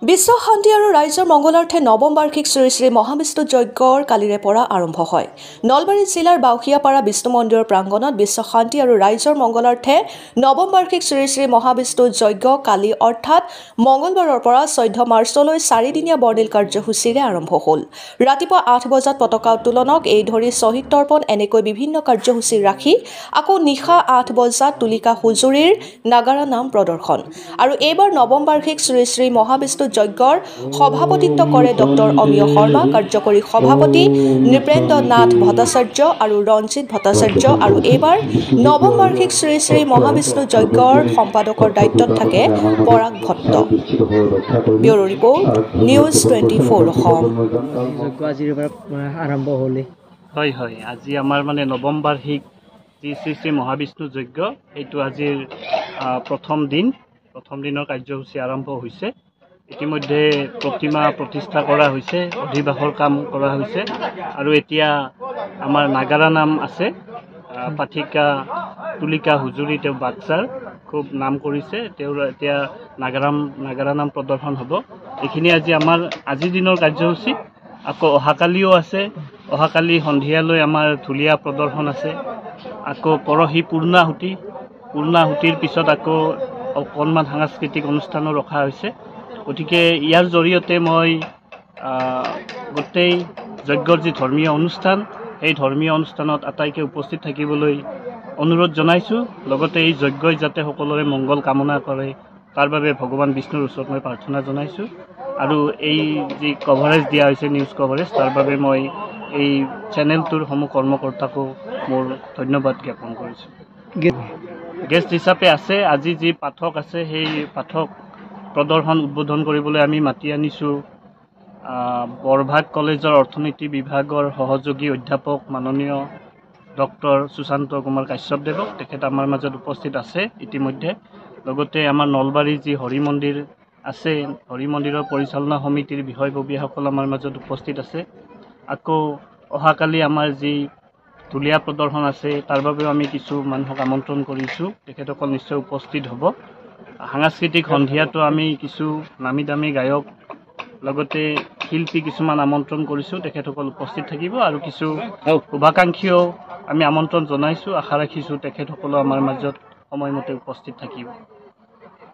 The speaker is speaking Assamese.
বিশ্ব শান্তি আৰু ৰাইজৰ মংগলাৰ্থে নৱম বাৰ্ষিক শ্ৰী শ্ৰী মহাবিষ্ণু যজ্ঞৰ কালিৰে পৰা আৰম্ভ হয়। নলবাৰী জিলাৰ বাউসিয়াপাৰা বিষ্ণু মন্দিৰৰ প্ৰাংগণত বিশ্ব শান্তি আৰু ৰাইজৰ মংগলাৰ্থে নৱম বাৰ্ষিক শ্ৰী শ্ৰী মহাবিষ্ণু যজ্ঞ কালি অৰ্থাৎ মঙলবাৰৰ পৰা 14 মাৰ্চলৈ 4দিনীয়া বৰদিল কাৰ্যসূচীৰে আৰম্ভ হ'ল। ৰাতিপুৱা 8 বজাত পতাকা উত্তোলনক এই ধৰি শ্বহীদ তৰ্পণ এনেকৈ বিভিন্ন কাৰ্যসূচী ৰাখি আকৌ নিশা 8 বজাত তুলিকা হুজুৰিৰ নাগাৰা নাম প্ৰদৰ্শন। আৰু এইবাৰ নৱম বাৰ্ষিক শ্ৰী শ্ৰী মহাবিষ্ণু যজ্ঞৰ সভাপতিত্ব কৰে ডক্টৰ অমিয় শৰ্মা, কাৰ্যকৰী সভাপতি নৃপেন্দ্ৰ নাথ ভট্টাচাৰ্য আৰু ৰঞ্জিত ভট্টাচাৰ্য। আৰু এইবাৰ নৱম বাৰ্ষিক শ্ৰী শ্ৰী মহাবিষ্ণু যজ্ঞৰ সম্পাদকৰ দায়িত্বত থাকে Parag Bhatta. Bureau report, news 24 Assam. হয়, আজি আমাৰ মানে নৱম বাৰ্ষিক শ্ৰী শ্ৰী মহাবিষ্ণু যজ্ঞ, এইটো আজিৰ প্ৰথম দিনৰ কাৰ্যসূচী আৰম্ভ হৈছে। ইতিমধ্যে প্ৰতিমা প্ৰতিষ্ঠা কৰা হৈছে, অধিবাসৰ কাম কৰা হৈছে আৰু এতিয়া আমাৰ নাগাৰা নাম আছে। পাঠিকা তুলিকা হুজুৰি তেওঁ বাক্সাৰ খুব নাম কৰিছে, তেওঁৰ এতিয়া নাগাৰা নাম প্ৰদৰ্শন হ'ব। এইখিনি আজিৰ দিনৰ কাৰ্যসূচী। আকৌ অহাকালিও আছে, অহাকালি সন্ধিয়ালৈ আমাৰ ঢুলীয়া প্ৰদৰ্শন আছে। আকৌ পৰহি পূৰ্ণাহুতিৰ পিছত আকৌ অকণমান সাংস্কৃতিক অনুষ্ঠানো ৰখা হৈছে। গতিকে ইয়াৰ জৰিয়তে মই গোটেই যজ্ঞৰ যি ধৰ্মীয় অনুষ্ঠান, সেই ধৰ্মীয় অনুষ্ঠানত আটাইকে উপস্থিত থাকিবলৈ অনুৰোধ জনাইছোঁ। লগতে এই যজ্ঞই যাতে সকলোৰে মংগল কামনা কৰে, তাৰ বাবে ভগৱান বিষ্ণুৰ ওচৰত মই প্ৰাৰ্থনা জনাইছোঁ। আৰু এই যি কভাৰেজ দিয়া হৈছে, নিউজ কভাৰেজ, তাৰ বাবে মই এই চেনেলটোৰ সমূহ কৰ্মকৰ্তাকো মোৰ ধন্যবাদ জ্ঞাপন কৰিছোঁ। গেষ্ট হিচাপে আছে আজি যি পাঠক আছে, সেই পাঠক প্ৰদৰ্শন উদ্বোধন কৰিবলৈ আমি মাতি আনিছোঁ বৰভাগ কলেজৰ অৰ্থনীতি বিভাগৰ সহযোগী অধ্যাপক মাননীয় ডক্টৰ সুশান্ত কুমাৰ কাশ্যপদেৱক। তেখেত আমাৰ মাজত উপস্থিত আছে ইতিমধ্যে। লগতে আমাৰ নলবাৰীৰ যি হৰি মন্দিৰ আছে, হৰি মন্দিৰৰ পৰিচালনা সমিতিৰ বিষয়ববীয়াসকল আমাৰ মাজত উপস্থিত আছে। আকৌ অহাকালি আমাৰ যি ঢুলীয়া প্ৰদৰ্শন আছে, তাৰ বাবেও আমি কিছু মানুহক আমন্ত্ৰণ কৰিছোঁ, তেখেতসকল নিশ্চয় উপস্থিত হ'ব। সাংস্কৃতিক সন্ধিয়াটো আমি কিছু নামী দামী গায়ক লগতে শিল্পী কিছুমান আমন্ত্ৰণ কৰিছোঁ, তেখেতসকল উপস্থিত থাকিব। আৰু কিছু শুভাকাংক্ষীও আমি আমন্ত্ৰণ জনাইছোঁ, আশা ৰাখিছোঁ তেখেতসকলো আমাৰ মাজত সময়মতে উপস্থিত থাকিব।